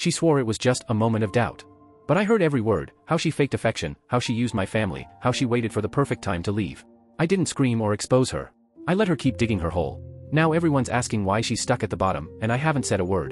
She swore it was just a moment of doubt. But I heard every word, how she faked affection, how she used my family, how she waited for the perfect time to leave. I didn't scream or expose her. I let her keep digging her hole. Now everyone's asking why she's stuck at the bottom, and I haven't said a word.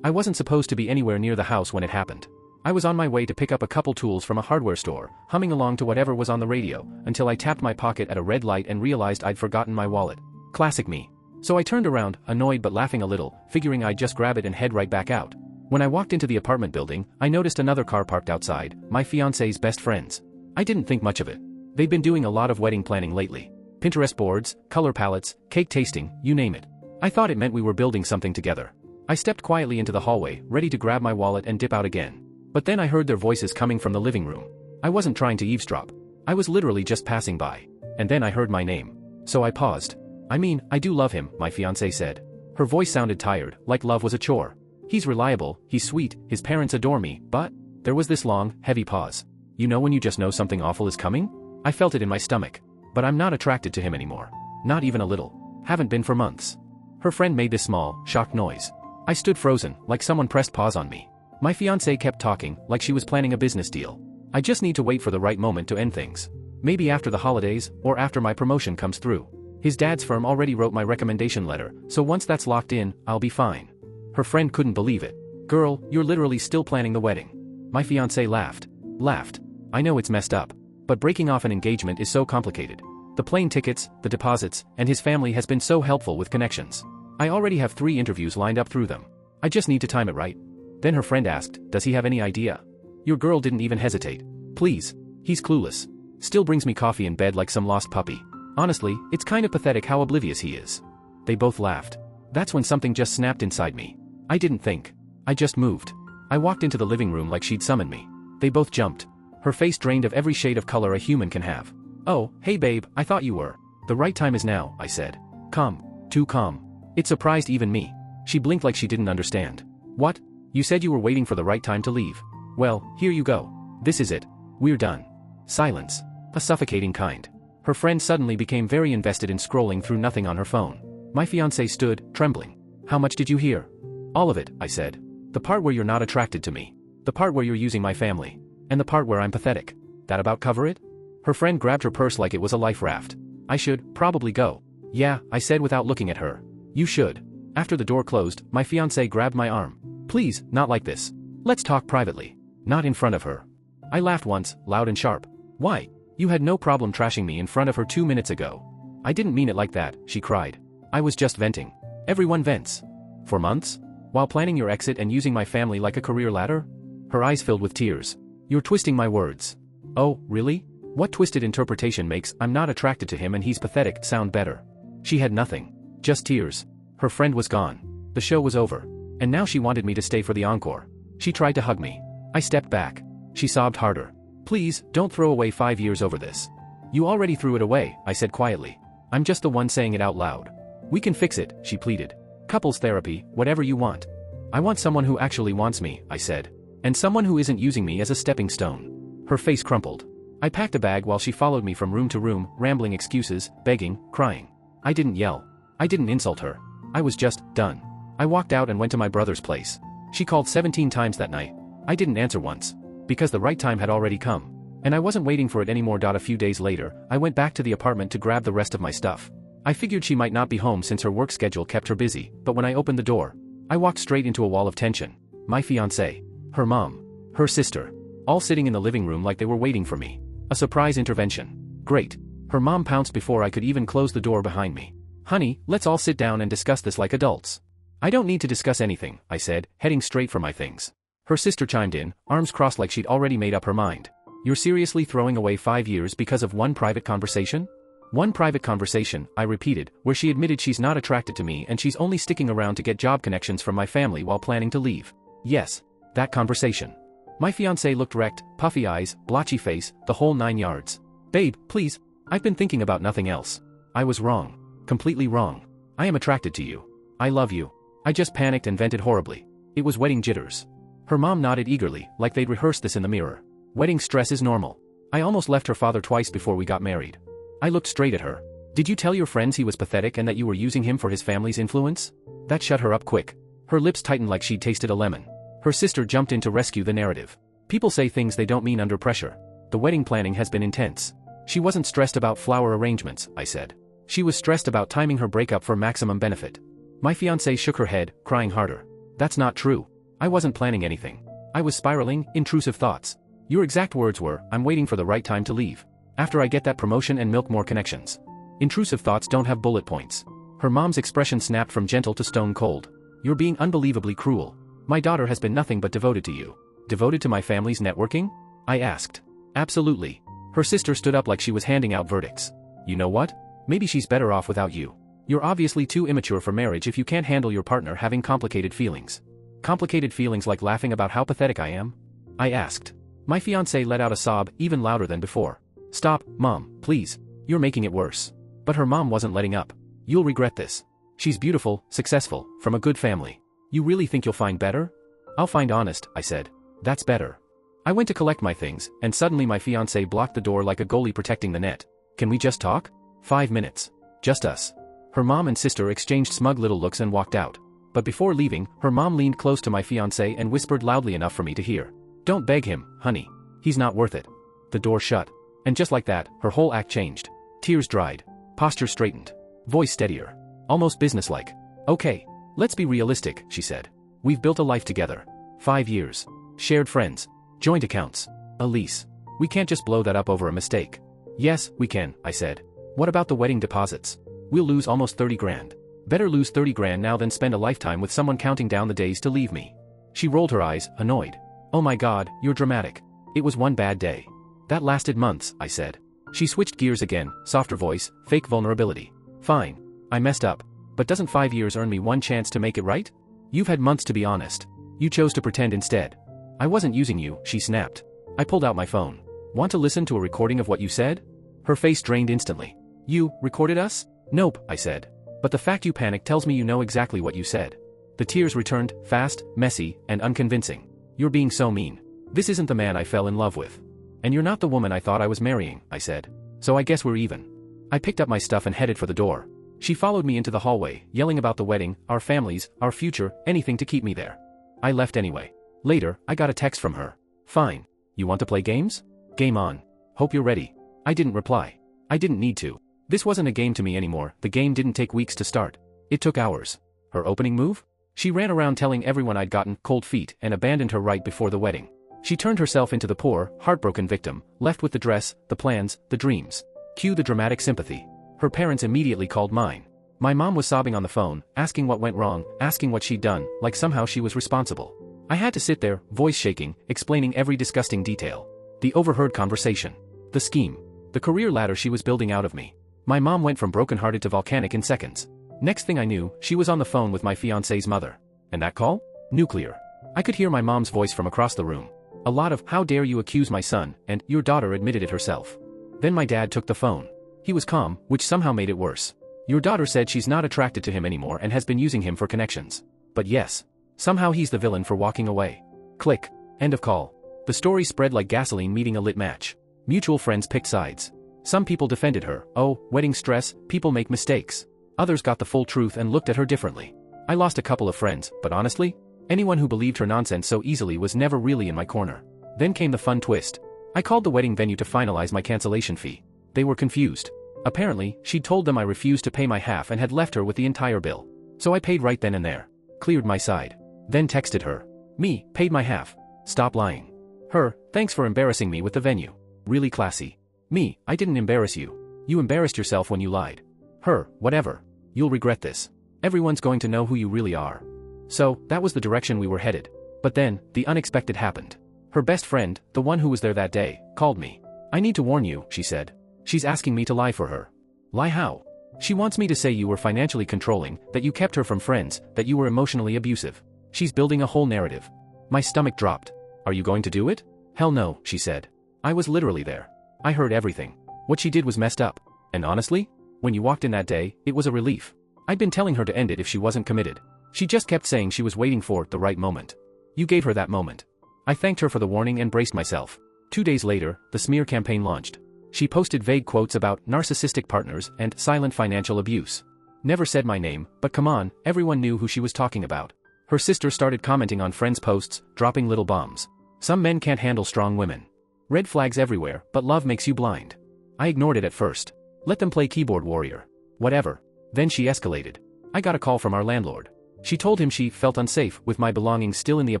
I wasn't supposed to be anywhere near the house when it happened. I was on my way to pick up a couple tools from a hardware store, humming along to whatever was on the radio, until I tapped my pocket at a red light and realized I'd forgotten my wallet. Classic me. So I turned around, annoyed but laughing a little, figuring I'd just grab it and head right back out. When I walked into the apartment building, I noticed another car parked outside, my fiancé's best friends. I didn't think much of it. They'd been doing a lot of wedding planning lately. Pinterest boards, color palettes, cake tasting, you name it. I thought it meant we were building something together. I stepped quietly into the hallway, ready to grab my wallet and dip out again. But then I heard their voices coming from the living room. I wasn't trying to eavesdrop. I was literally just passing by. And then I heard my name. So I paused. I mean, I do love him, my fiancée said. Her voice sounded tired, like love was a chore. He's reliable, he's sweet, his parents adore me, but... There was this long, heavy pause. You know when you just know something awful is coming? I felt it in my stomach. But I'm not attracted to him anymore. Not even a little. Haven't been for months. Her friend made this small, shocked noise. I stood frozen, like someone pressed pause on me. My fiancée kept talking, like she was planning a business deal. I just need to wait for the right moment to end things. Maybe after the holidays, or after my promotion comes through. His dad's firm already wrote my recommendation letter, so once that's locked in, I'll be fine. Her friend couldn't believe it. Girl, you're literally still planning the wedding. My fiancé laughed. I know it's messed up. But breaking off an engagement is so complicated. The plane tickets, the deposits, and his family has been so helpful with connections. I already have 3 interviews lined up through them. I just need to time it right. Then her friend asked, does he have any idea? Your girl didn't even hesitate. Please. He's clueless. Still brings me coffee in bed like some lost puppy. Honestly, it's kind of pathetic how oblivious he is. They both laughed. That's when something just snapped inside me. I didn't think. I just moved. I walked into the living room like she'd summoned me. They both jumped. Her face drained of every shade of color a human can have. Oh, hey babe, I thought you were. The right time is now, I said. Calm. Too calm. It surprised even me. She blinked like she didn't understand. What? You said you were waiting for the right time to leave. Well, here you go. This is it. We're done. Silence. A suffocating kind. Her friend suddenly became very invested in scrolling through nothing on her phone. My fiancé stood, trembling. How much did you hear? All of it, I said. The part where you're not attracted to me. The part where you're using my family. And the part where I'm pathetic. That about cover it? Her friend grabbed her purse like it was a life raft. I should probably go. Yeah, I said without looking at her. You should. After the door closed, my fiancé grabbed my arm. Please, not like this. Let's talk privately. Not in front of her. I laughed once, loud and sharp. Why? You had no problem trashing me in front of her 2 minutes ago. I didn't mean it like that, she cried. I was just venting. Everyone vents. For months? While planning your exit and using my family like a career ladder? Her eyes filled with tears. You're twisting my words. Oh, really? What twisted interpretation makes I'm not attracted to him and he's pathetic sound better? She had nothing. Just tears. Her friend was gone. The show was over. And now she wanted me to stay for the encore. She tried to hug me. I stepped back. She sobbed harder. Please, don't throw away 5 years over this. You already threw it away, I said quietly. I'm just the one saying it out loud. We can fix it, she pleaded. Couples therapy, whatever you want. I want someone who actually wants me, I said. And someone who isn't using me as a stepping stone. Her face crumpled. I packed a bag while she followed me from room to room, rambling excuses, begging, crying. I didn't yell. I didn't insult her. I was just done. I walked out and went to my brother's place. She called 17 times that night. I didn't answer once. Because the right time had already come. And I wasn't waiting for it anymore. A few days later, I went back to the apartment to grab the rest of my stuff. I figured she might not be home since her work schedule kept her busy, but when I opened the door, I walked straight into a wall of tension. My fiancée, her mom, her sister, all sitting in the living room like they were waiting for me. A surprise intervention. Great. Her mom pounced before I could even close the door behind me. Honey, let's all sit down and discuss this like adults. I don't need to discuss anything, I said, heading straight for my things. Her sister chimed in, arms crossed like she'd already made up her mind. You're seriously throwing away 5 years because of one private conversation? One private conversation, I repeated, where she admitted she's not attracted to me and she's only sticking around to get job connections from my family while planning to leave. Yes. That conversation. My fiancé looked wrecked, puffy eyes, blotchy face, the whole 9 yards. Babe, please. I've been thinking about nothing else. I was wrong. Completely wrong. I am attracted to you. I love you. I just panicked and vented horribly. It was wedding jitters. Her mom nodded eagerly, like they'd rehearsed this in the mirror. Wedding stress is normal. I almost left her father twice before we got married. I looked straight at her. Did you tell your friends he was pathetic and that you were using him for his family's influence? That shut her up quick. Her lips tightened like she'd tasted a lemon. Her sister jumped in to rescue the narrative. People say things they don't mean under pressure. The wedding planning has been intense. She wasn't stressed about flower arrangements, I said. She was stressed about timing her breakup for maximum benefit. My fiancée shook her head, crying harder. That's not true. I wasn't planning anything. I was spiraling, intrusive thoughts. Your exact words were, I'm waiting for the right time to leave. After I get that promotion and milk more connections. Intrusive thoughts don't have bullet points. Her mom's expression snapped from gentle to stone cold. You're being unbelievably cruel. My daughter has been nothing but devoted to you. Devoted to my family's networking? I asked. Absolutely. Her sister stood up like she was handing out verdicts. You know what? Maybe she's better off without you. You're obviously too immature for marriage if you can't handle your partner having complicated feelings. Complicated feelings like laughing about how pathetic I am? I asked. My fiancée let out a sob even louder than before. Stop, Mom, please. You're making it worse. But her mom wasn't letting up. You'll regret this. She's beautiful, successful, from a good family. You really think you'll find better? I'll find honest, I said. That's better. I went to collect my things, and suddenly my fiancé blocked the door like a goalie protecting the net. Can we just talk? 5 minutes. Just us. Her mom and sister exchanged smug little looks and walked out. But before leaving, her mom leaned close to my fiancé and whispered loudly enough for me to hear. Don't beg him, honey. He's not worth it. The door shut. And just like that, her whole act changed. Tears dried. Posture straightened. Voice steadier. Almost businesslike. Okay. Let's be realistic, she said. We've built a life together. 5 years. Shared friends. Joint accounts. A lease. We can't just blow that up over a mistake. Yes, we can, I said. What about the wedding deposits? We'll lose almost 30 grand. Better lose 30 grand now than spend a lifetime with someone counting down the days to leave me. She rolled her eyes, annoyed. Oh my God, you're dramatic. It was one bad day. That lasted months, I said. She switched gears again, softer voice, fake vulnerability. Fine. I messed up. But doesn't 5 years earn me one chance to make it right? You've had months to be honest. You chose to pretend instead. I wasn't using you, she snapped. I pulled out my phone. Want to listen to a recording of what you said? Her face drained instantly. You recorded us? Nope, I said. But the fact you panicked tells me you know exactly what you said. The tears returned, fast, messy, and unconvincing. You're being so mean. This isn't the man I fell in love with. And you're not the woman I thought I was marrying, I said. So I guess we're even. I picked up my stuff and headed for the door. She followed me into the hallway, yelling about the wedding, our families, our future, anything to keep me there. I left anyway. Later, I got a text from her. Fine. You want to play games? Game on. Hope you're ready. I didn't reply. I didn't need to. This wasn't a game to me anymore. The game didn't take weeks to start. It took hours. Her opening move? She ran around telling everyone I'd gotten cold feet and abandoned her right before the wedding. She turned herself into the poor, heartbroken victim, left with the dress, the plans, the dreams. Cue the dramatic sympathy. Her parents immediately called mine. My mom was sobbing on the phone, asking what went wrong, asking what she'd done, like somehow she was responsible. I had to sit there, voice shaking, explaining every disgusting detail. The overheard conversation. The scheme. The career ladder she was building out of me. My mom went from brokenhearted to volcanic in seconds. Next thing I knew, she was on the phone with my fiancé's mother. And that call? Nuclear. I could hear my mom's voice from across the room. A lot of, how dare you accuse my son, and, your daughter admitted it herself. Then my dad took the phone. He was calm, which somehow made it worse. Your daughter said she's not attracted to him anymore and has been using him for connections. But yes. Somehow he's the villain for walking away. Click. End of call. The story spread like gasoline meeting a lit match. Mutual friends picked sides. Some people defended her. Oh, wedding stress, people make mistakes. Others got the full truth and looked at her differently. I lost a couple of friends, but honestly, anyone who believed her nonsense so easily was never really in my corner. Then came the fun twist. I called the wedding venue to finalize my cancellation fee. They were confused. Apparently, she'd told them I refused to pay my half and had left her with the entire bill. So I paid right then and there. Cleared my side. Then texted her. Me, paid my half. Stop lying. Her, thanks for embarrassing me with the venue. Really classy. Me, I didn't embarrass you. You embarrassed yourself when you lied. Her, whatever. You'll regret this. Everyone's going to know who you really are. So, that was the direction we were headed. But then, the unexpected happened. Her best friend, the one who was there that day, called me. I need to warn you, she said. She's asking me to lie for her. Lie how? She wants me to say you were financially controlling, that you kept her from friends, that you were emotionally abusive. She's building a whole narrative. My stomach dropped. Are you going to do it? Hell no, she said. I was literally there. I heard everything. What she did was messed up. And honestly, when you walked in that day, it was a relief. I'd been telling her to end it if she wasn't committed. She just kept saying she was waiting for the right moment. You gave her that moment. I thanked her for the warning and braced myself. 2 days later, the smear campaign launched. She posted vague quotes about narcissistic partners and silent financial abuse. Never said my name, but come on, everyone knew who she was talking about. Her sister started commenting on friends' posts, dropping little bombs. Some men can't handle strong women. Red flags everywhere, but love makes you blind. I ignored it at first. Let them play keyboard warrior. Whatever. Then she escalated. I got a call from our landlord. She told him she felt unsafe with my belongings still in the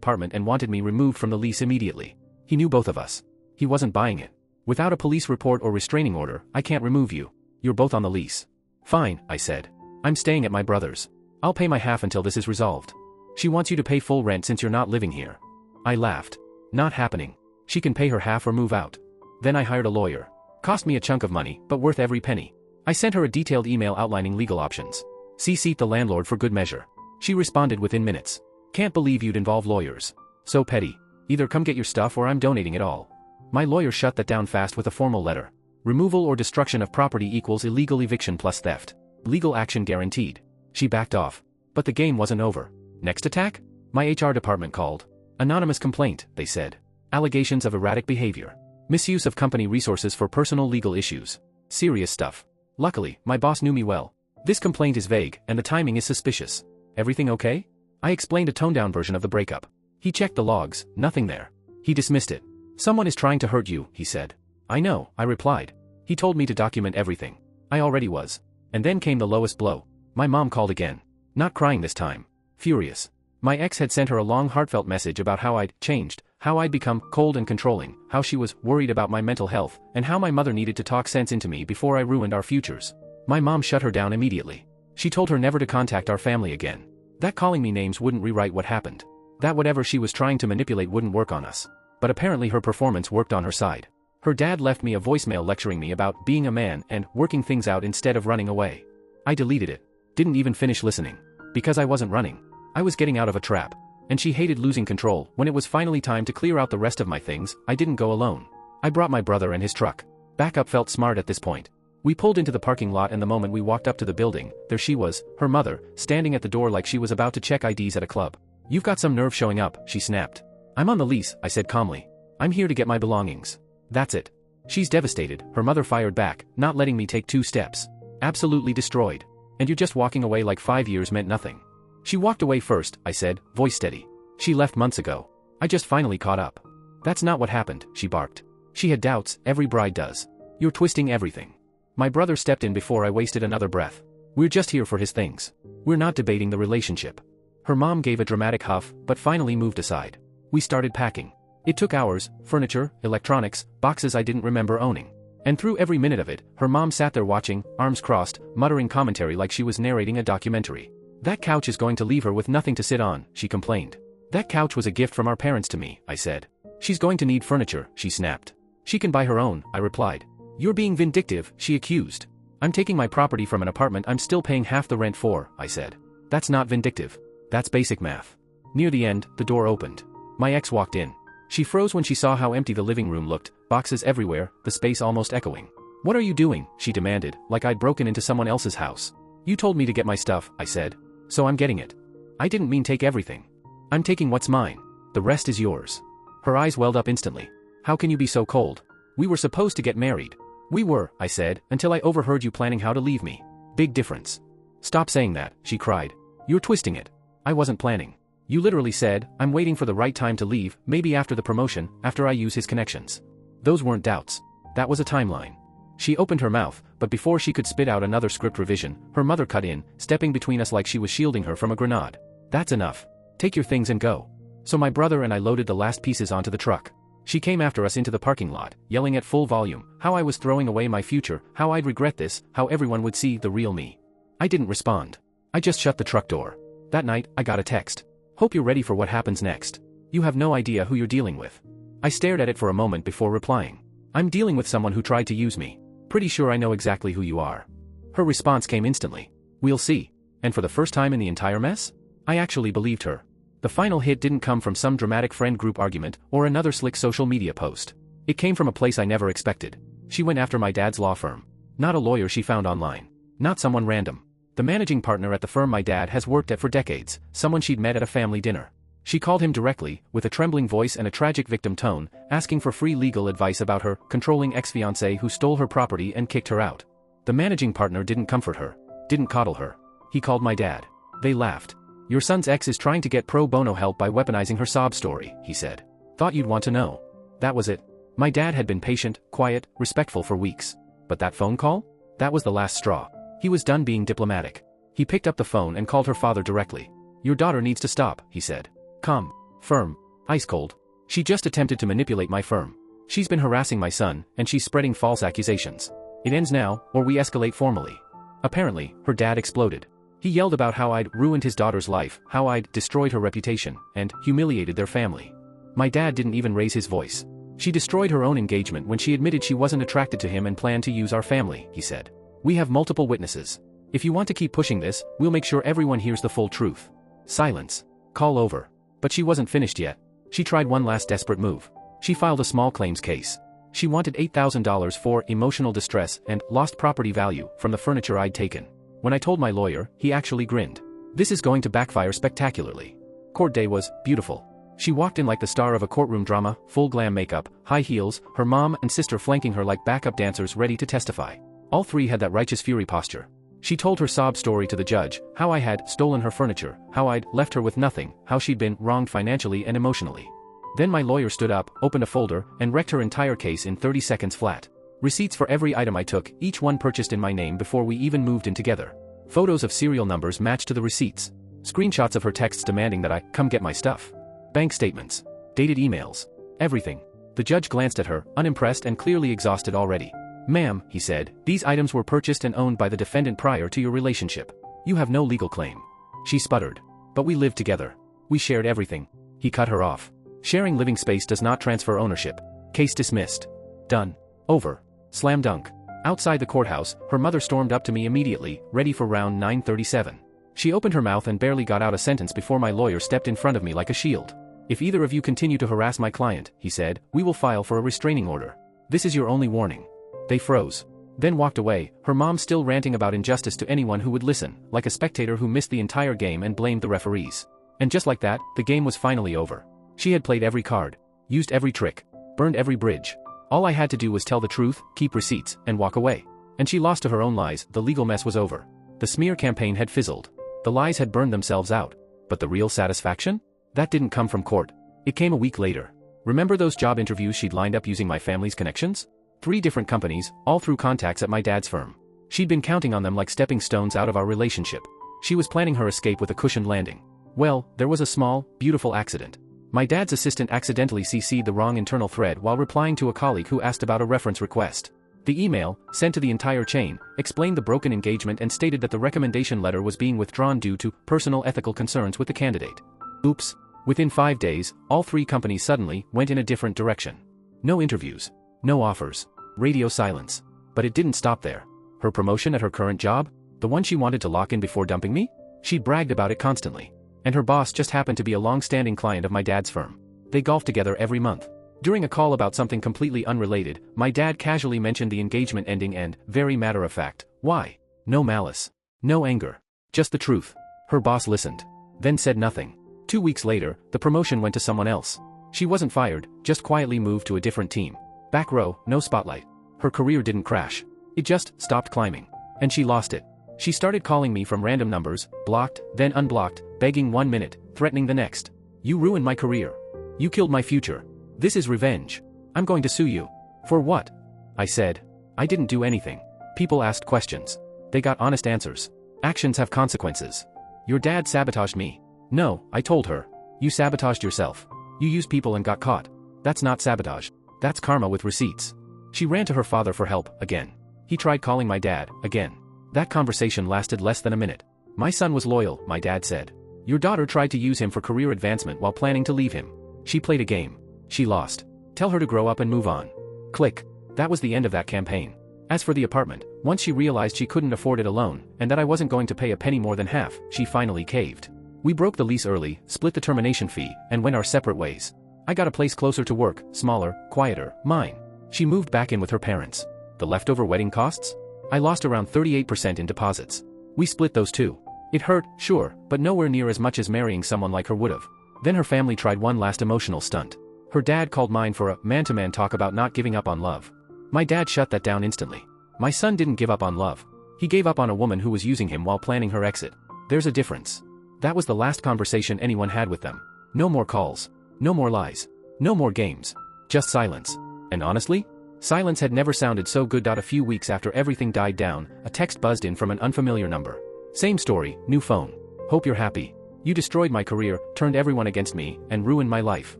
apartment and wanted me removed from the lease immediately. He knew both of us. He wasn't buying it. Without a police report or restraining order, I can't remove you. You're both on the lease. Fine, I said. I'm staying at my brother's. I'll pay my half until this is resolved. She wants you to pay full rent since you're not living here. I laughed. Not happening. She can pay her half or move out. Then I hired a lawyer. Cost me a chunk of money, but worth every penny. I sent her a detailed email outlining legal options. CC'd the landlord for good measure. She responded within minutes. Can't believe you'd involve lawyers. So petty. Either come get your stuff or I'm donating it all. My lawyer shut that down fast with a formal letter. Removal or destruction of property equals illegal eviction plus theft. Legal action guaranteed. She backed off. But the game wasn't over. Next attack? My HR department called. Anonymous complaint, they said. Allegations of erratic behavior. Misuse of company resources for personal legal issues. Serious stuff. Luckily, my boss knew me well. This complaint is vague, and the timing is suspicious. Everything okay? I explained a toned-down version of the breakup. He checked the logs, nothing there. He dismissed it. Someone is trying to hurt you, he said. I know, I replied. He told me to document everything. I already was. And then came the lowest blow. My mom called again. Not crying this time. Furious. My ex had sent her a long heartfelt message about how I'd changed, how I'd become cold and controlling, how she was worried about my mental health, and how my mother needed to talk sense into me before I ruined our futures. My mom shut her down immediately. She told her never to contact our family again. That calling me names wouldn't rewrite what happened. That whatever she was trying to manipulate wouldn't work on us. But apparently her performance worked on her side. Her dad left me a voicemail lecturing me about being a man and working things out instead of running away. I deleted it. Didn't even finish listening. Because I wasn't running. I was getting out of a trap. And she hated losing control. When it was finally time to clear out the rest of my things, I didn't go alone. I brought my brother and his truck. Backup felt smart at this point. We pulled into the parking lot and the moment we walked up to the building, there she was, her mother, standing at the door like she was about to check IDs at a club. You've got some nerve showing up, she snapped. I'm on the lease, I said calmly. I'm here to get my belongings. That's it. She's devastated, her mother fired back, not letting me take 2 steps. Absolutely destroyed. And you're just walking away like 5 years meant nothing. She walked away first, I said, voice steady. She left months ago. I just finally caught up. That's not what happened, she barked. She had doubts, every bride does. You're twisting everything. My brother stepped in before I wasted another breath. We're just here for his things. We're not debating the relationship. Her mom gave a dramatic huff, but finally moved aside. We started packing. It took hours, furniture, electronics, boxes I didn't remember owning. And through every minute of it, her mom sat there watching, arms crossed, muttering commentary like she was narrating a documentary. That couch is going to leave her with nothing to sit on, she complained. That couch was a gift from our parents to me, I said. She's going to need furniture, she snapped. She can buy her own, I replied. You're being vindictive, she accused. I'm taking my property from an apartment I'm still paying half the rent for, I said. That's not vindictive. That's basic math. Near the end, the door opened. My ex walked in. She froze when she saw how empty the living room looked, boxes everywhere, the space almost echoing. What are you doing? She demanded, like I'd broken into someone else's house. You told me to get my stuff, I said. So I'm getting it. I didn't mean take everything. I'm taking what's mine. The rest is yours. Her eyes welled up instantly. How can you be so cold? We were supposed to get married. We were, I said, until I overheard you planning how to leave me. Big difference. Stop saying that, she cried. You're twisting it. I wasn't planning. You literally said, I'm waiting for the right time to leave, maybe after the promotion, after I use his connections. Those weren't doubts. That was a timeline. She opened her mouth, but before she could spit out another script revision, her mother cut in, stepping between us like she was shielding her from a grenade. That's enough. Take your things and go. So my brother and I loaded the last pieces onto the truck. She came after us into the parking lot, yelling at full volume, how I was throwing away my future, how I'd regret this, how everyone would see the real me. I didn't respond. I just shut the truck door. That night, I got a text. Hope you're ready for what happens next. You have no idea who you're dealing with. I stared at it for a moment before replying. I'm dealing with someone who tried to use me. Pretty sure I know exactly who you are. Her response came instantly. We'll see. And for the first time in the entire mess? I actually believed her. The final hit didn't come from some dramatic friend group argument or another slick social media post. It came from a place I never expected. She went after my dad's law firm. Not a lawyer she found online. Not someone random. The managing partner at the firm my dad has worked at for decades, someone she'd met at a family dinner. She called him directly, with a trembling voice and a tragic victim tone, asking for free legal advice about her controlling ex-fiancé who stole her property and kicked her out. The managing partner didn't comfort her, didn't coddle her. He called my dad. They laughed. Your son's ex is trying to get pro bono help by weaponizing her sob story, he said. Thought you'd want to know. That was it. My dad had been patient, quiet, respectful for weeks. But that phone call? That was the last straw. He was done being diplomatic. He picked up the phone and called her father directly. Your daughter needs to stop, he said. Calm. Firm. Ice cold. She just attempted to manipulate my firm. She's been harassing my son, and she's spreading false accusations. It ends now, or we escalate formally. Apparently, her dad exploded. He yelled about how I'd ruined his daughter's life, how I'd destroyed her reputation, and humiliated their family. My dad didn't even raise his voice. She destroyed her own engagement when she admitted she wasn't attracted to him and planned to use our family, he said. We have multiple witnesses. If you want to keep pushing this, we'll make sure everyone hears the full truth. Silence. Call over. But she wasn't finished yet. She tried one last desperate move. She filed a small claims case. She wanted $8,000 for emotional distress and lost property value from the furniture I'd taken. When I told my lawyer, he actually grinned. This is going to backfire spectacularly. Court day was beautiful. She walked in like the star of a courtroom drama, full glam makeup, high heels, her mom and sister flanking her like backup dancers ready to testify. All three had that righteous fury posture. She told her sob story to the judge, how I had stolen her furniture, how I'd left her with nothing, how she'd been wronged financially and emotionally. Then my lawyer stood up, opened a folder, and wrecked her entire case in 30 seconds flat. Receipts for every item I took, each one purchased in my name before we even moved in together. Photos of serial numbers matched to the receipts. Screenshots of her texts demanding that I come get my stuff. Bank statements. Dated emails. Everything. The judge glanced at her, unimpressed and clearly exhausted already. Ma'am, he said, these items were purchased and owned by the defendant prior to your relationship. You have no legal claim. She sputtered. But we lived together. We shared everything. He cut her off. Sharing living space does not transfer ownership. Case dismissed. Done. Over. Slam dunk. Outside the courthouse, her mother stormed up to me immediately, ready for round 937. She opened her mouth and barely got out a sentence before my lawyer stepped in front of me like a shield. If either of you continue to harass my client, he said, we will file for a restraining order. This is your only warning. They froze. Then walked away, her mom still ranting about injustice to anyone who would listen, like a spectator who missed the entire game and blamed the referees. And just like that, the game was finally over. She had played every card, used every trick, burned every bridge. All I had to do was tell the truth, keep receipts, and walk away. And she lost to her own lies. The legal mess was over. The smear campaign had fizzled. The lies had burned themselves out. But the real satisfaction? That didn't come from court. It came a week later. Remember those job interviews she'd lined up using my family's connections? 3 different companies, all through contacts at my dad's firm. She'd been counting on them like stepping stones out of our relationship. She was planning her escape with a cushioned landing. Well, there was a small, beautiful accident. My dad's assistant accidentally CC'd the wrong internal thread while replying to a colleague who asked about a reference request. The email, sent to the entire chain, explained the broken engagement and stated that the recommendation letter was being withdrawn due to personal ethical concerns with the candidate. Oops. Within 5 days, all 3 companies suddenly went in a different direction. No interviews. No offers. Radio silence. But it didn't stop there. Her promotion at her current job? The one she wanted to lock in before dumping me? She bragged about it constantly. And her boss just happened to be a long-standing client of my dad's firm. They golfed together every month. During a call about something completely unrelated, my dad casually mentioned the engagement ending and, very matter-of-fact, why? No malice. No anger. Just the truth. Her boss listened. Then said nothing. 2 weeks later, the promotion went to someone else. She wasn't fired, just quietly moved to a different team. Back row, no spotlight. Her career didn't crash. It just stopped climbing. And she lost it. She started calling me from random numbers, blocked, then unblocked, begging 1 minute, threatening the next. You ruined my career. You killed my future. This is revenge. I'm going to sue you. For what? I said. I didn't do anything. People asked questions. They got honest answers. Actions have consequences. Your dad sabotaged me. No, I told her. You sabotaged yourself. You used people and got caught. That's not sabotage. That's karma with receipts. She ran to her father for help, again. He tried calling my dad, again. That conversation lasted less than a minute. My son was loyal, my dad said. Your daughter tried to use him for career advancement while planning to leave him. She played a game. She lost. Tell her to grow up and move on. Click. That was the end of that campaign. As for the apartment, once she realized she couldn't afford it alone, and that I wasn't going to pay a penny more than half, she finally caved. We broke the lease early, split the termination fee, and went our separate ways. I got a place closer to work, smaller, quieter, mine. She moved back in with her parents. The leftover wedding costs? I lost around 38% in deposits. We split those too. It hurt, sure, but nowhere near as much as marrying someone like her would've. Then her family tried one last emotional stunt. Her dad called mine for a man-to-man talk about not giving up on love. My dad shut that down instantly. My son didn't give up on love. He gave up on a woman who was using him while planning her exit. There's a difference. That was the last conversation anyone had with them. No more calls. No more lies. No more games. Just silence. And honestly, silence had never sounded so good. A few weeks after everything died down, a text buzzed in from an unfamiliar number. Same story, new phone. Hope you're happy. You destroyed my career, turned everyone against me, and ruined my life.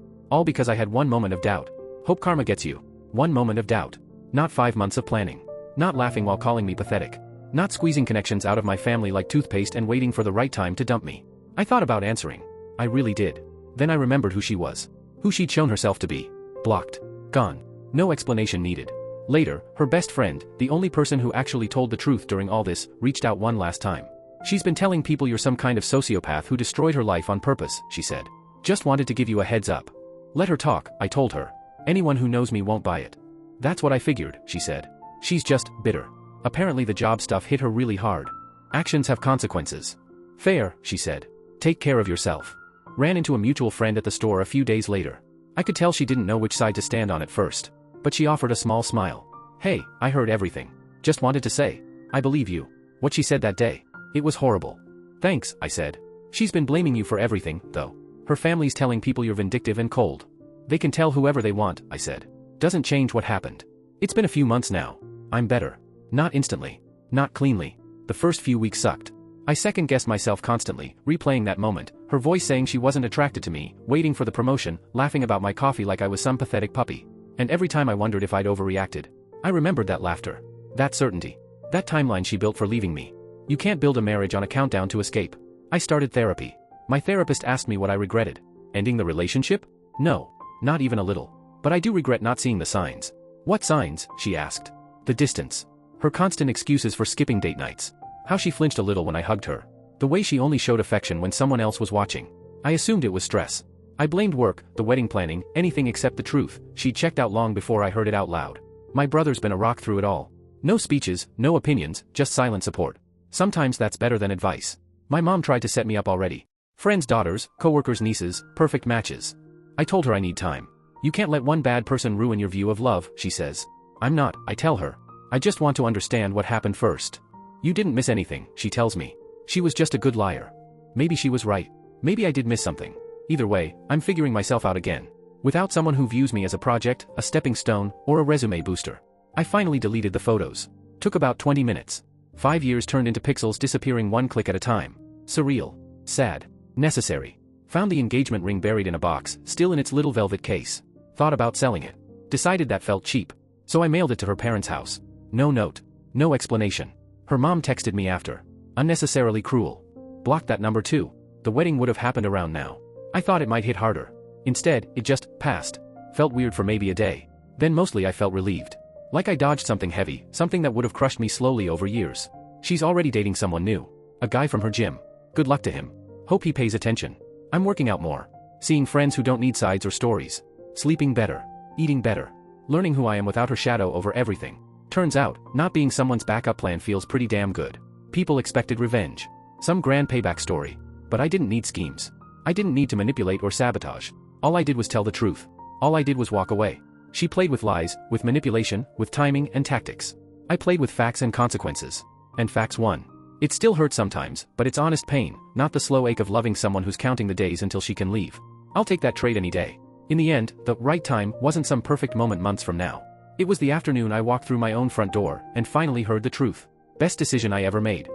All because I had one moment of doubt. Hope karma gets you. One moment of doubt. Not 5 months of planning. Not laughing while calling me pathetic. Not squeezing connections out of my family like toothpaste and waiting for the right time to dump me. I thought about answering. I really did. Then I remembered who she was. Who she'd shown herself to be. Blocked. Gone. No explanation needed. Later, her best friend, the only person who actually told the truth during all this, reached out one last time. She's been telling people you're some kind of sociopath who destroyed her life on purpose, she said. Just wanted to give you a heads up. Let her talk, I told her. Anyone who knows me won't buy it. That's what I figured, she said. She's just bitter. Apparently the job stuff hit her really hard. Actions have consequences. Fair, she said. Take care of yourself. Ran into a mutual friend at the store a few days later. I could tell she didn't know which side to stand on at first. But she offered a small smile. Hey, I heard everything. Just wanted to say. I believe you. What she said that day. It was horrible. Thanks, I said. She's been blaming you for everything, though. Her family's telling people you're vindictive and cold. They can tell whoever they want, I said. Doesn't change what happened. It's been a few months now. I'm better. Not instantly. Not cleanly. The first few weeks sucked. I second-guessed myself constantly, replaying that moment, her voice saying she wasn't attracted to me, waiting for the promotion, laughing about my coffee like I was some pathetic puppy. And every time I wondered if I'd overreacted. I remembered that laughter. That certainty. That timeline she built for leaving me. You can't build a marriage on a countdown to escape. I started therapy. My therapist asked me what I regretted. Ending the relationship? No. Not even a little. But I do regret not seeing the signs. What signs? She asked. The distance. Her constant excuses for skipping date nights. How she flinched a little when I hugged her. The way she only showed affection when someone else was watching. I assumed it was stress. I blamed work, the wedding planning, anything except the truth. She'd checked out long before I heard it out loud. My brother's been a rock through it all. No speeches, no opinions, just silent support. Sometimes that's better than advice. My mom tried to set me up already. Friends' daughters, coworkers' nieces, perfect matches. I told her I need time. You can't let one bad person ruin your view of love, she says. I'm not, I tell her. I just want to understand what happened first. You didn't miss anything, she tells me. She was just a good liar. Maybe she was right. Maybe I did miss something. Either way, I'm figuring myself out again. Without someone who views me as a project, a stepping stone, or a resume booster. I finally deleted the photos. Took about 20 minutes. 5 years turned into pixels disappearing one click at a time. Surreal. Sad. Necessary. Found the engagement ring buried in a box, still in its little velvet case. Thought about selling it. Decided that felt cheap. So I mailed it to her parents' house. No note. No explanation. Her mom texted me after. Unnecessarily cruel. Blocked that number too. The wedding would have happened around now. I thought it might hit harder. Instead, it just passed. Felt weird for maybe a day. Then mostly I felt relieved. Like I dodged something heavy, something that would have crushed me slowly over years. She's already dating someone new. A guy from her gym. Good luck to him. Hope he pays attention. I'm working out more. Seeing friends who don't need sides or stories. Sleeping better. Eating better. Learning who I am without her shadow over everything. Turns out, not being someone's backup plan feels pretty damn good. People expected revenge. Some grand payback story. But I didn't need schemes. I didn't need to manipulate or sabotage. All I did was tell the truth. All I did was walk away. She played with lies, with manipulation, with timing and tactics. I played with facts and consequences. And facts won. It still hurts sometimes, but it's honest pain, not the slow ache of loving someone who's counting the days until she can leave. I'll take that trade any day. In the end, the right time wasn't some perfect moment months from now. It was the afternoon I walked through my own front door and finally heard the truth. Best decision I ever made.